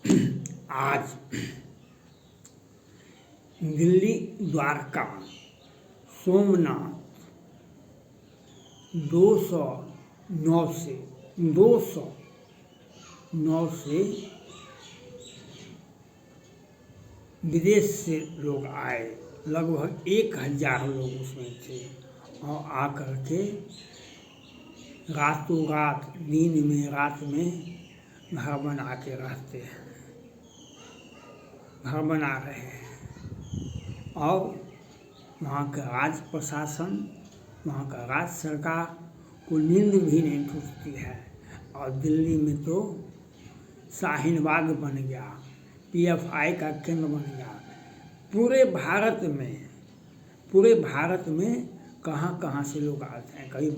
आज दिल्ली द्वारका सोमनाथ 209 से विदेश से लोग आए। लगभग 1000 लोग उसमें थे और आकर के रातों रात दिन में रात में घर बना के रहते हैं, घर बना रहे हैं। और वहाँ का राज प्रशासन, वहाँ का राज्य सरकार को नींद भी नहीं टूटती है। और दिल्ली में तो शाहीन बाग बन गया, PFI का केंद्र बन गया। पूरे भारत में कहाँ कहाँ से लोग आते हैं, कभी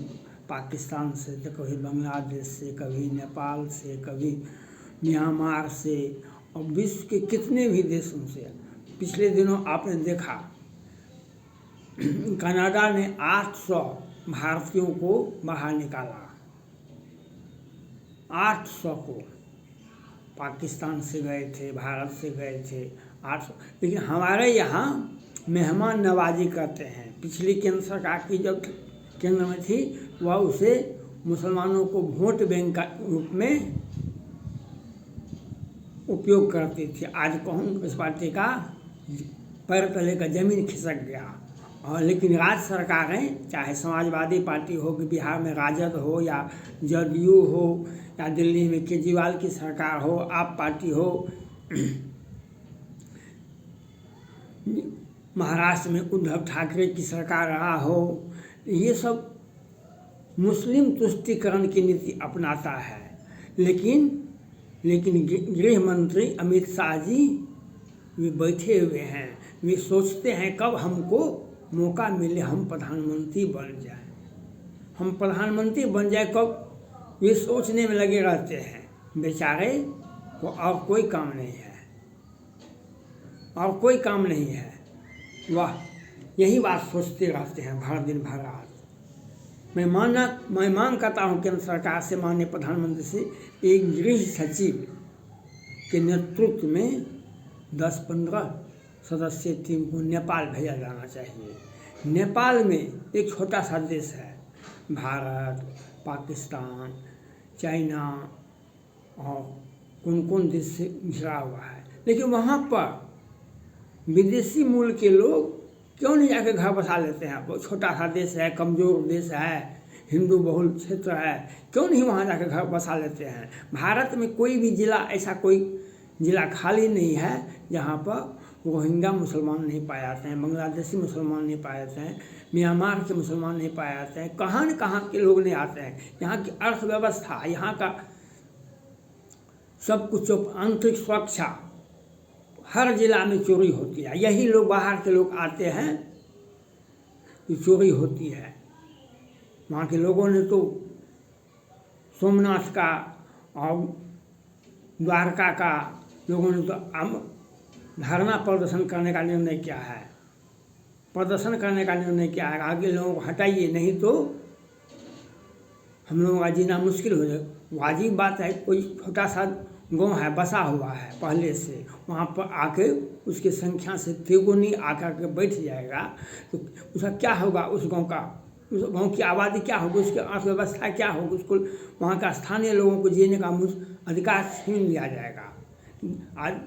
पाकिस्तान से तो कभी बांग्लादेश से, कभी नेपाल से, कभी म्यांमार से, और विश्व के कितने भी देशों से। पिछले दिनों आपने देखा कनाडा ने 800 भारतीयों को बाहर निकाला, 800 को। पाकिस्तान से गए थे, भारत से गए थे 800। लेकिन हमारे यहाँ मेहमान नवाजी करते हैं। पिछली केंद्र सरकार की जब केंद्र में थी वह उसे मुसलमानों को वोट बैंक का रूप में उपयोग करती थी। आज कांग्रेस पार्टी का पैर तले का जमीन खिसक गया। और लेकिन राज्य सरकारें, चाहे समाजवादी पार्टी हो कि बिहार में राजद हो या जदयू हो या दिल्ली में केजरीवाल की सरकार हो, आप पार्टी हो, महाराष्ट्र में उद्धव ठाकरे की सरकार रहा हो, ये सब मुस्लिम तुष्टीकरण की नीति अपनाता है। लेकिन गृह मंत्री अमित शाह जी वे बैठे हुए हैं, वे सोचते हैं कब हमको मौका मिले हम प्रधानमंत्री बन जाए, हम प्रधानमंत्री बन जाए कब, वे सोचने में लगे रहते हैं। बेचारे को और कोई काम नहीं है, और कोई काम नहीं है। वह यही बात सोचते रहते हैं भर दिन भर रात। मैं मांग करता हूँ केंद्र सरकार से, माननीय प्रधानमंत्री से, एक गृह सचिव के नेतृत्व में 10-15 सदस्यीय टीम को नेपाल भेजा जाना चाहिए। नेपाल में एक छोटा सा देश है, भारत, पाकिस्तान, चाइना और कौन देश से घिरा हुआ है। लेकिन वहाँ पर विदेशी मूल के लोग क्यों नहीं जाके घर बसा लेते हैं? वो छोटा सा देश है, कमज़ोर देश है, हिंदू बहुल क्षेत्र है, क्यों नहीं वहाँ जाके घर बसा लेते हैं? भारत में कोई भी ज़िला, ऐसा कोई ज़िला खाली नहीं है जहाँ पर रोहिंग्या मुसलमान नहीं पाए जाते हैं, बांग्लादेशी मुसलमान नहीं पाए जाते हैं, म्यांमार के मुसलमान नहीं पाए जाते हैं। कहाँ न कहाँ के लोग नहीं आते हैं। यहाँ की अर्थव्यवस्था, यहाँ का सब कुछ, आंतरिक सुरक्षा, हर जिला में चोरी होती है। यही लोग, बाहर के लोग आते हैं कि चोरी होती है। वहाँ के लोगों ने तो सोमनाथ का और द्वारका का लोगों ने तो धरना प्रदर्शन करने का निर्णय किया है, प्रदर्शन करने का निर्णय किया है। आगे लोगों को हटाइए, नहीं तो हम लोगों का जीना मुश्किल हो जाए। वाजिब बात है, कोई छोटा सा गांव है, बसा हुआ है पहले से, वहाँ पर आके उसकी संख्या से तिगुनी आकर के बैठ जाएगा तो उसका क्या होगा? उस गांव का, उस गांव की आबादी क्या होगी, उसकी अर्थव्यवस्था क्या होगी? उसको वहाँ का स्थानीय लोगों को जीने का अधिकार छीन लिया जाएगा। आज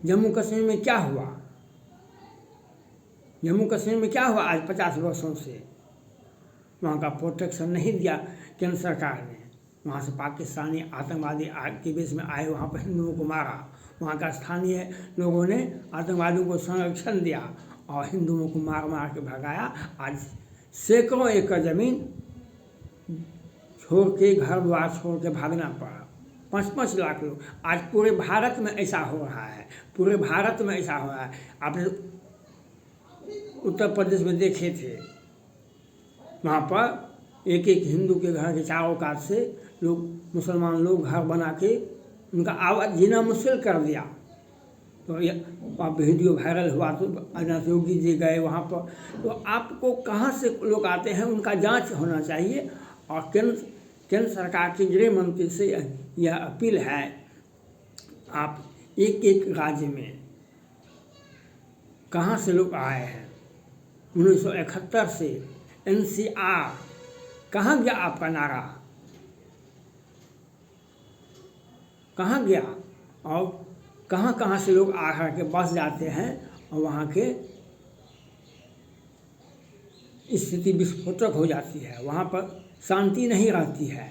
जम्मू कश्मीर में क्या हुआ? जम्मू कश्मीर में क्या हुआ? आज 50 वर्षों से वहाँ का प्रोटेक्शन नहीं दिया केंद्र सरकार ने। वहाँ से पाकिस्तानी आतंकवादी के बेस में आए, वहाँ पर हिंदुओं को मारा। वहाँ का स्थानीय लोगों ने आतंकवादियों को संरक्षण दिया और हिंदुओं को मार मार के भगाया। आज सैकड़ों एकड़ ज़मीन छोड़ के, घर द्वार छोड़ के भागना पड़ा। 5-5 लाख लोग। आज पूरे भारत में ऐसा हो रहा है, पूरे भारत में ऐसा हो रहा है। आपने उत्तर प्रदेश में देखे थे, वहाँ पर एक हिंदू के घर के चारों कात से लोग, मुसलमान लोग घर बना के उनका आवाज़ जीना मुश्किल कर दिया। तो वहाँ वीडियो वायरल हुआ, तो अविनाश योगी जी गए वहाँ पर। तो आपको कहाँ से लोग आते हैं, उनका जांच होना चाहिए। और केंद्र सरकार के गृह मंत्री से यह अपील है, आप एक एक राज्य में कहाँ से लोग आए हैं। 1971 से NCR कहाँ गया आपका नारा, कहाँ गया? और कहाँ कहाँ से लोग आ के बस जाते हैं और वहाँ के स्थिति विस्फोटक हो जाती है, वहाँ पर शांति नहीं रहती है।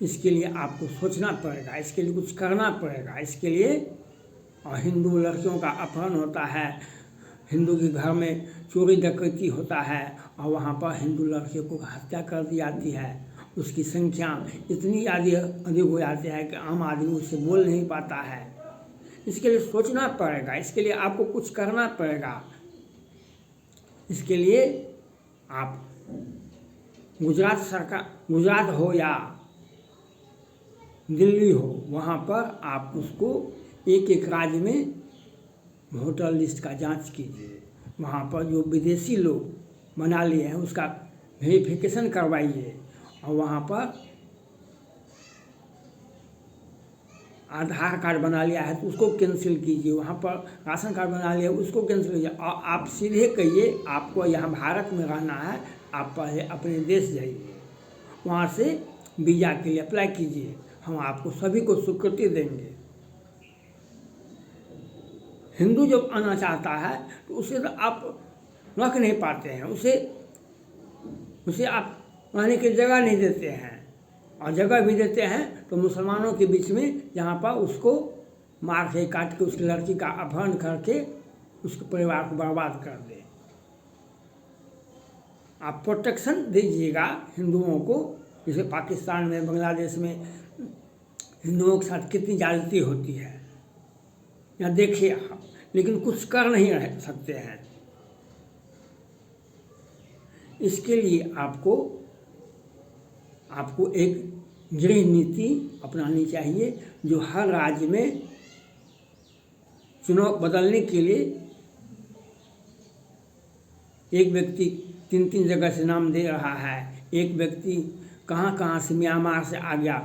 इसके लिए आपको सोचना पड़ेगा, इसके लिए कुछ करना पड़ेगा। इसके लिए और हिंदू लड़कियों का अपहरण होता है, हिंदू के घर में चोरी डकैती होता है और वहाँ पर हिंदू लड़कियों को हत्या कर दी जाती है। उसकी संख्या इतनी अधिक हो जाती है कि आम आदमी उससे बोल नहीं पाता है। इसके लिए सोचना पड़ेगा, इसके लिए आपको कुछ करना पड़ेगा। इसके लिए आप गुजरात हो या दिल्ली हो, वहाँ पर आप उसको एक एक राज्य में वोटर लिस्ट का जांच कीजिए। वहाँ पर जो विदेशी लोग बना लिए हैं उसका वेरिफिकेशन करवाइए और वहाँ पर आधार कार्ड बना लिया है तो उसको कैंसिल कीजिए, वहाँ पर राशन कार्ड बना लिया उसको कैंसिल कीजिए। और आप सीधे कहिए आपको यहाँ भारत में रहना है, आप पहले अपने देश जाइए, वहाँ से वीज़ा के लिए अप्लाई कीजिए, हम आपको सभी को स्वीकृति देंगे। हिंदू जब आना चाहता है तो उसे तो आप रख नहीं पाते हैं, उसे आप रहने की जगह नहीं देते हैं, और जगह भी देते हैं तो मुसलमानों के बीच में, जहाँ पर उसको मार के काट के उसकी लड़की का अपहरण करके उसके परिवार को बर्बाद कर दे। आप प्रोटेक्शन दीजिएगा हिंदुओं को। जैसे पाकिस्तान में, बांग्लादेश में हिंदुओं के साथ कितनी ज्यादती होती है, या देखिए आप, लेकिन कुछ कर नहीं रह सकते हैं। इसके लिए आपको एक गृह नीति अपनानी चाहिए, जो हर राज्य में चुनाव बदलने के लिए एक व्यक्ति 3-3 जगह से नाम दे रहा है। एक व्यक्ति कहाँ कहाँ से म्यांमार से आ गया,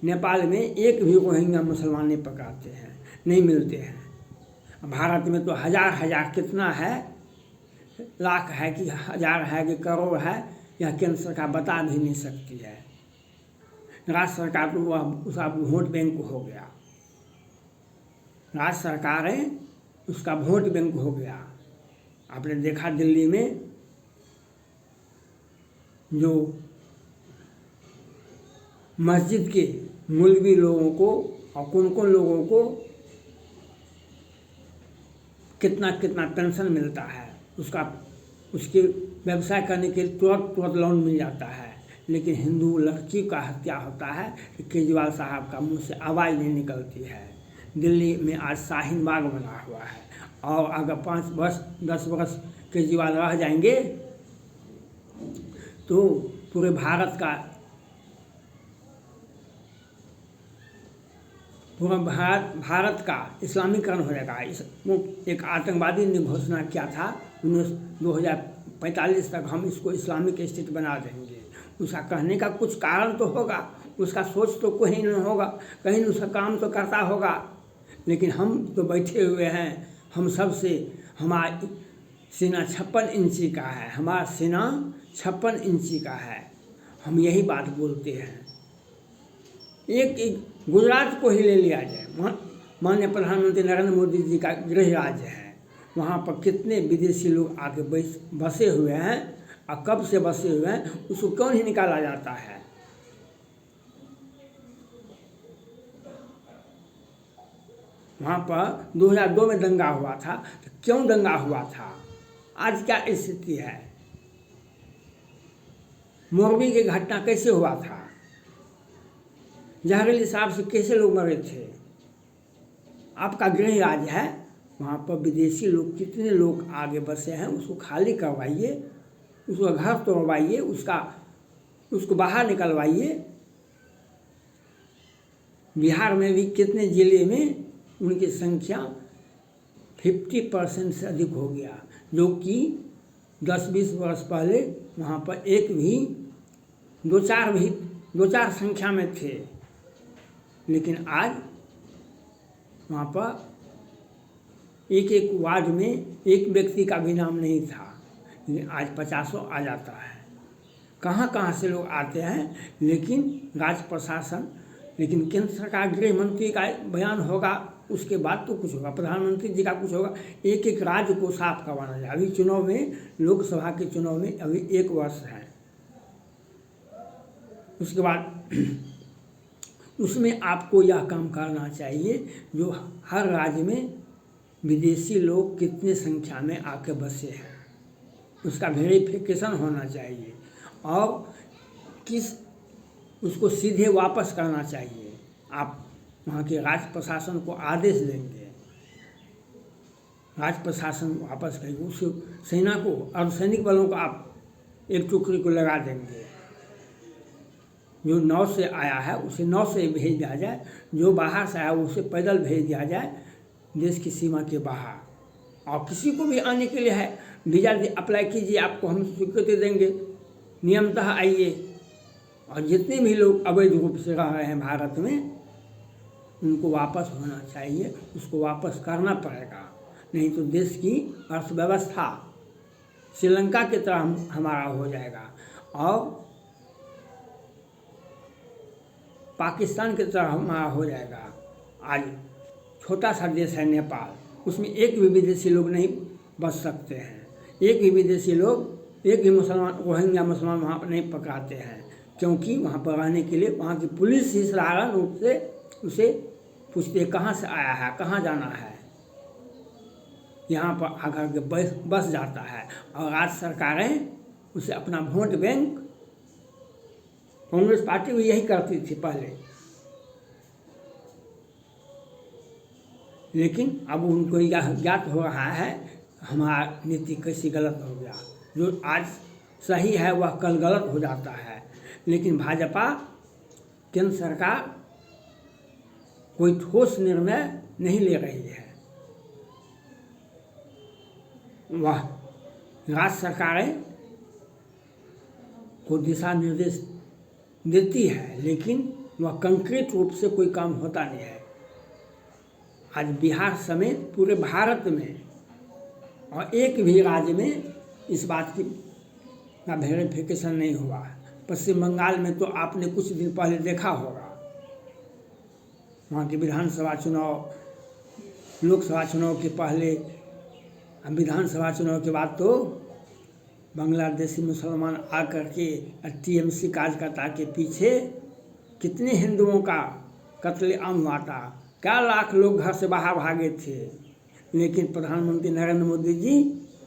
नेपाल में एक भी रोहिंग्या मुसलमान नहीं पकड़ाते हैं, नहीं मिलते हैं। भारत में तो हजार कितना है, लाख है कि हजार है कि करोड़ है, यह केंद्र सरकार बता भी नहीं सकती है। राज्य सरकार तो वह उसका वोट बैंक हो गया, राज्य सरकार है उसका वोट बैंक हो गया। आपने देखा दिल्ली में जो मस्जिद के मौलवी लोगों को और कौन लोगों को कितना पेंशन मिलता है, उसके व्यवसाय करने के तुरंत लोन मिल जाता है। लेकिन हिंदू लड़की का हत्या होता है कि केजरीवाल साहब का मुंह से आवाज़ नहीं निकलती है। दिल्ली में आज शाहीन बाग बना हुआ है, और अगर 5-10 वर्ष केजरीवाल रह जाएंगे तो पूरे भारत का इस्लामीकरण हो जाएगा। एक आतंकवादी ने घोषणा किया था 2045 तक हम इसको इस्लामिक स्टेट बना देंगे। उसका कहने का कुछ कारण तो होगा, उसका सोच तो कोई नहीं होगा, कहीं उसका काम तो करता होगा। लेकिन हम तो बैठे हुए हैं, हम सबसे, हमारी सेना 56 इंची का है, हमारा सेना 56 इंची का है। हम यही बात बोलते हैं। एक गुजरात को ही ले लिया जाए, माननीय प्रधानमंत्री नरेंद्र मोदी जी का गृह राज्य है, वहाँ पर कितने विदेशी लोग आके बसे हुए हैं, और कब से बसे हुए हैं, उसको क्यों नहीं निकाला जाता है। वहाँ पर 2002 में दंगा हुआ था, तो क्यों दंगा हुआ था, आज क्या स्थिति है। मोरबी की घटना कैसे हुआ था, जहरीली साहब से कैसे लोग मरे थे। आपका गृह राज्य है, वहाँ पर विदेशी लोग कितने लोग आगे बसे हैं, उसको खाली करवाइए, उसका घर तोड़वाइए, उसको बाहर निकलवाइए। बिहार में भी कितने जिले में उनकी संख्या 50% से अधिक हो गया, जो कि 10-20 वर्ष पहले वहाँ पर एक भी 2-4 संख्या में थे। लेकिन आज वहाँ पर एक एक वार्ड में एक व्यक्ति का भी नाम नहीं था, लेकिन आज 50 आ जाता है। कहाँ कहाँ से लोग आते हैं, लेकिन राज्य प्रशासन, लेकिन केंद्र सरकार गृह मंत्री का बयान होगा, उसके बाद तो कुछ होगा, प्रधानमंत्री जी का कुछ होगा। एक एक राज्य को साफ करवाना है। अभी चुनाव में, लोकसभा के चुनाव में अभी 1 वर्ष है। उसके बाद उसमें आपको यह काम करना चाहिए, जो हर राज्य में विदेशी लोग कितने संख्या में आके बसे हैं, उसका वेरिफिकेशन होना चाहिए और उसको सीधे वापस करना चाहिए। आप वहाँ के राज्य प्रशासन को आदेश देंगे, राज्य प्रशासन वापस करेंगे, उस सेना को, अर्धसैनिक बलों को आप एक टुकड़ी को लगा देंगे। जो नौ से आया है उसे नौ से भेज दिया जाए, जो बाहर से आया उसे पैदल भेज दिया जाए देश की सीमा के बाहर। और किसी को भी आने के लिए है, वीज़ा अप्लाई कीजिए, आपको हम स्वीकृति देंगे, नियमतः आइए। और जितने भी लोग अवैध रूप से रह रहे हैं भारत में, उनको वापस होना चाहिए, उसको वापस करना पड़ेगा, नहीं तो देश की अर्थव्यवस्था श्रीलंका की तरह हमारा हो जाएगा और पाकिस्तान की तरह हमारा हो जाएगा। आज छोटा सा देश है नेपाल, उसमें एक भी विदेशी लोग नहीं बच सकते हैं, एक भी विदेशी लोग, एक भी मुसलमान, रोहिंग्या मुसलमान वहाँ पर नहीं पकड़ाते हैं, क्योंकि वहाँ पर रहने के लिए वहाँ की पुलिस ही साधारण रूप से उसे पूछते हैं कहाँ से आया है, कहाँ जाना है, यहाँ पर आकर के बस जाता है। और राज्य सरकारें उसे अपना वोट बैंक, कांग्रेस पार्टी भी यही करती थी पहले, लेकिन अब उनको यह ज्ञात हो रहा है हमारा नीति कैसी गलत हो गया। जो आज सही है वह कल गलत हो जाता है। लेकिन भाजपा, केंद्र सरकार कोई ठोस निर्णय नहीं ले रही है। वह राज्य सरकारें को दिशा निर्देश देती है, लेकिन वह कंक्रीट रूप से कोई काम होता नहीं है। आज बिहार समेत पूरे भारत में और एक भी राज्य में इस बात की का वेरिफिकेशन नहीं हुआ है। पश्चिम बंगाल में तो आपने कुछ दिन पहले देखा होगा, वहाँ के विधानसभा चुनाव, लोकसभा चुनाव के पहले, विधानसभा चुनाव के बाद तो बांग्लादेशी मुसलमान आकर के टीएमसी कार्यकर्ता के पीछे कितने हिंदुओं का कत्लेआम हुआ था, क्या लाख लोग घर से बाहर भागे थे। लेकिन प्रधानमंत्री नरेंद्र मोदी जी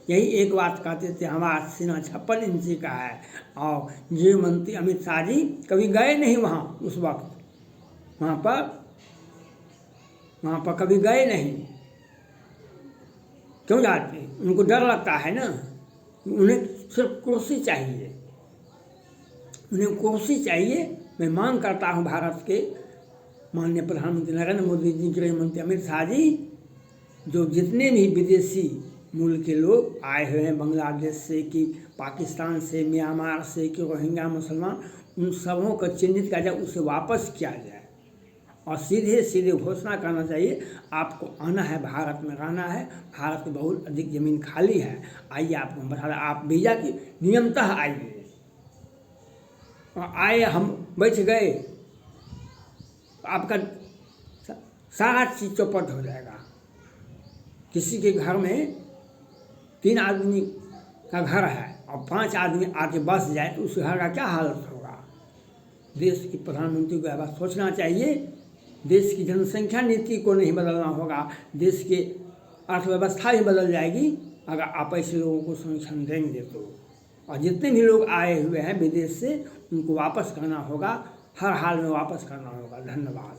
यही एक बात कहते थे, हमारा सीना 56 इंची का है। और गृह मंत्री अमित शाह जी कभी गए नहीं वहाँ, उस वक्त वहाँ पर कभी गए नहीं। क्यों जाते? उनको डर लगता है ना। उन्हें सिर्फ कुर्सी चाहिए, उन्हें कुर्सी चाहिए। मैं मांग करता हूँ भारत के माननीय प्रधानमंत्री नरेंद्र मोदी जी, गृह मंत्री अमित शाह जी, जो जितने भी विदेशी मूल के लोग आए हुए हैं, बांग्लादेश से कि पाकिस्तान से, म्यांमार से कि रोहिंग्या मुसलमान, उन सबों को चिन्हित किया जाए, उसे वापस किया जाए और सीधे सीधे घोषणा करना चाहिए आपको आना है, भारत में रहना है, भारत में बहुत अधिक ज़मीन खाली है, आइए आपको हम बता दें, आप वीज़ा की नियमतः आइए। और आए, हम बैठ गए, आपका सारा चीज़ चौपट हो जाएगा। किसी के घर में 3 आदमी का घर है और 5 आदमी आके बस जाए तो उस घर का क्या हालत होगा। देश की प्रधानमंत्री को यह बात सोचना चाहिए। देश की जनसंख्या नीति को नहीं बदलना होगा, देश की अर्थव्यवस्था ही बदल जाएगी अगर आप ऐसे लोगों को संरक्षण देंगे तो। और जितने भी लोग आए हुए हैं विदेश से, उनको वापस करना होगा, हर हाल में वापस करना होगा। धन्यवाद।